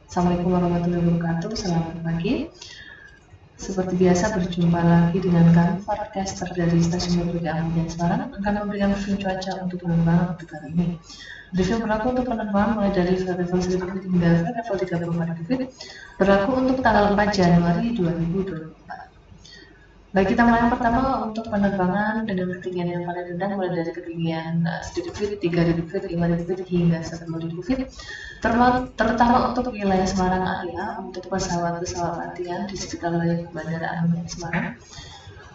Assalamualaikum warahmatullahi wabarakatuh. Selamat pagi. Seperti biasa berjumpa lagi dengan kami forecaster dari Stasiun Meteorologi Ahmad Yani Semarang akan memberikan review cuaca untuk penerbangan untuk hari ini. Review berlaku untuk penerbangan mulai dari level 1000 feet hingga level 34 feet, berlaku untuk tanggal 4 Januari 2024. Baik, kita mulai yang pertama untuk penerbangan dengan ketinggian yang paling rendah mulai dari ketinggian 1000 feet, 3000 feet, 5000 feet hingga 10.000 feet, terutama untuk wilayah Semarang area untuk pesawat-pesawat latihan di sekitar wilayah Bandara Ahmad Yani Semarang.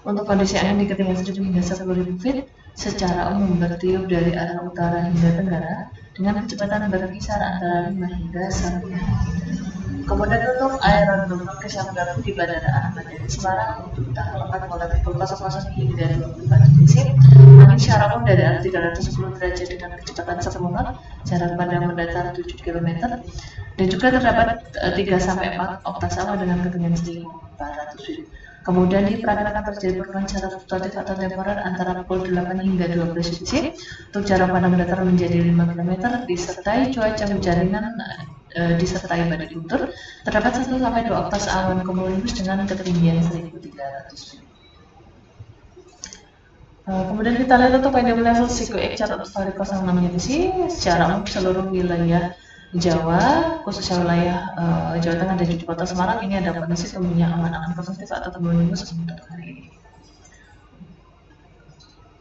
Untuk kondisi angin di ketinggian 1000 hingga 10.000 feet secara umum bertiup dari arah utara hingga tenggara dengan kecepatan berkisar antara 5 hingga 1 knot. Kemudian untuk aerodrom yang berlaku di Bandara Ahmad Yani Semarang untuk tanggal 4 mulai pukul 00 hingga 24 WIB. Angin secara umum dari arah 310 derajat dengan kecepatan 10 knot, jarak pandang mendatar 7 km, dan juga terdapat 3-4 oktasawah dengan ketinggian 1400 feet. Kemudian diperkirakan terjadi perubahan secara fluktuatif atau temporer antara pukul 8 hingga 12 WIB untuk jarak pandang mendatar menjadi 5 km, disertai cuaca hujan ringan disertai badai guntur. Terdapat 1-2 oktas awan cumulonimbus dengan ketinggian 1300 feet. Kemudian kita lihat untuk PDM level Psycho Chart atmospheric 06 UTC secara umum seluruh wilayah Jawa, khususnya wilayah Jawa Tengah dan juga Kota Semarang ini ada potensi tumbuhnya awan-awan positif atau cumulonimbus untuk hari ini.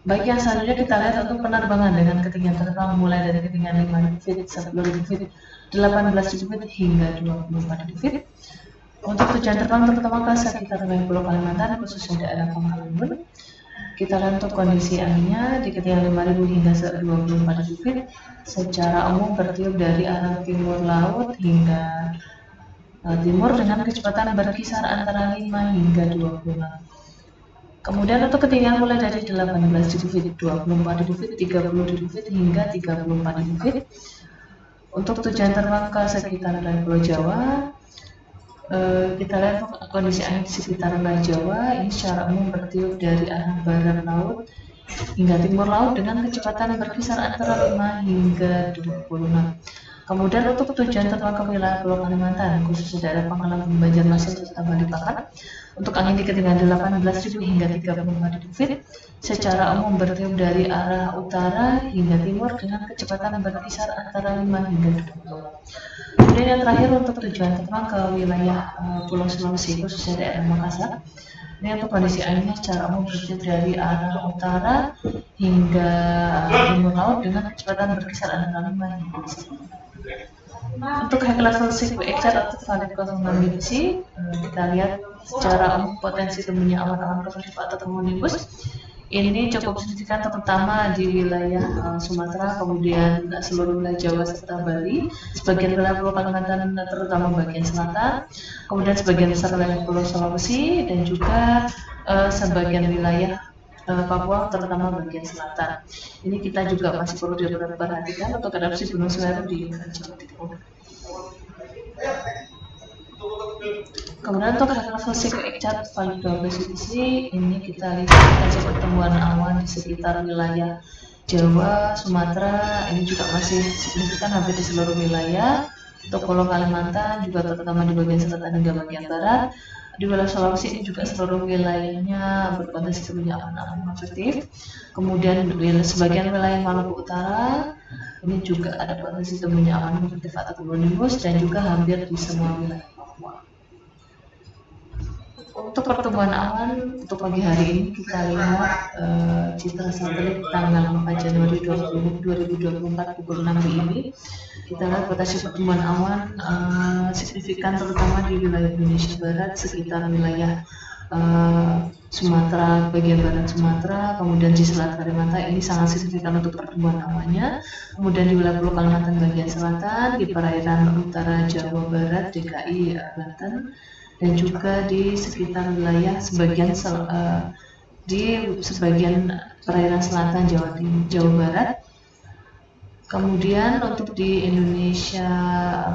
Baik, yang selanjutnya kita lihat untuk penerbangan dengan ketinggian terbang mulai dari ketinggian 5.000 feet, 10.000 feet, 18.000 feet hingga 24.000 feet. Untuk tujuan terbang terutama ke sekitar wilayah Pulau Kalimantan, khususnya daerah Pangkalembun. Kita lihat untuk kondisi anginnya di ketinggian 5.000 hingga 24.000 feet secara umum bertiup dari arah timur laut hingga timur dengan kecepatan berkisar antara 5 hingga 20 knot. Kemudian untuk ketinggian mulai dari 18.000 feet, 24.000 feet, 30.000 feet hingga 34.000 feet. Untuk tujuan terbang ke sekitar wilayah Pulau Jawa, kita lihat kondisi angin di sekitar wilayah Jawa ini secara umum bertiup dari arah barat laut hingga timur laut dengan kecepatan berkisar antara 5 hingga 20 knot. Kemudian untuk tujuan terbang ke wilayah Pulau Kalimantan, khususnya daerah Pangkalembun, Banjarmasin, serta Balikpapan, untuk angin di ketinggian 18.000 hingga 34.000 feet, secara umum bertiup dari arah utara hingga timur dengan kecepatan berkisar antara 5 hingga 20 knot. Kemudian yang terakhir untuk tujuan terbang ke wilayah Pulau Sulawesi, khususnya daerah Makassar, ini untuk kondisi anginnya secara umum bertiup dari arah utara hingga timur laut dengan kecepatan berkisar antara 5 hingga 10 knot. Untuk high level Psycho Chart atau valid 06 UTC, kita lihat secara umum potensi tumbuhnya awan-awan positif atau cumulonimbus ini cukup signifikan terutama di wilayah Sumatera, kemudian seluruh wilayah Jawa serta Bali, sebagian wilayah Pulau Kalimantan terutama bagian selatan, kemudian sebagian besar wilayah Pulau Sulawesi dan juga sebagian wilayah Papua terutama bagian selatan. Ini kita juga masih perlu diperhatikan untuk erupsi Gunung Semeru di Jawa Timur. Kemudian untuk level Psycho Chart valid 12 UTC ini kita lihat potensi pertumbuhan awan di sekitar wilayah Jawa, Sumatera ini juga masih signifikan hampir di seluruh wilayah. Untuk Pulau Kalimantan juga terutama di bagian selatan hingga bagian barat. Di wilayah Sulawesi ini juga seluruh wilayahnya berpotensi tumbuhnya awan-awan positif. Kemudian sebagian wilayah Maluku Utara ini juga ada potensi tumbuhnya awan positif atau cumulonimbus dan juga hampir di semua wilayah Papua. Untuk pertumbuhan awan untuk pagi hari ini kita lihat citra satelit tanggal 4 Januari 2024 pukul 6 WIB. Kita lihat potensi pertumbuhan awan signifikan terutama di wilayah Indonesia Barat sekitar wilayah Sumatera, bagian barat Sumatera, kemudian di selatan Kalimantan ini sangat signifikan untuk pertumbuhan awannya. Kemudian di wilayah Pulau Kalimantan bagian selatan, di perairan utara Jawa Barat, DKI, Banten, dan juga di sekitar wilayah di sebagian perairan selatan Jawa Barat. Kemudian untuk di Indonesia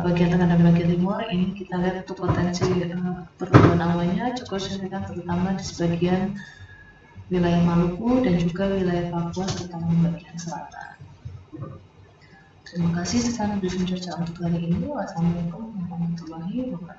bagian tengah dan bagian timur ini kita lihat untuk potensi pertumbuhan awannya cukup signifikan terutama di sebagian wilayah Maluku dan juga wilayah Papua terutama bagian selatan. Terima kasih, sekian briefing cuaca untuk hari ini. Wassalamualaikum warahmatullahi wabarakatuh. Bismillahirrahmanirrahim.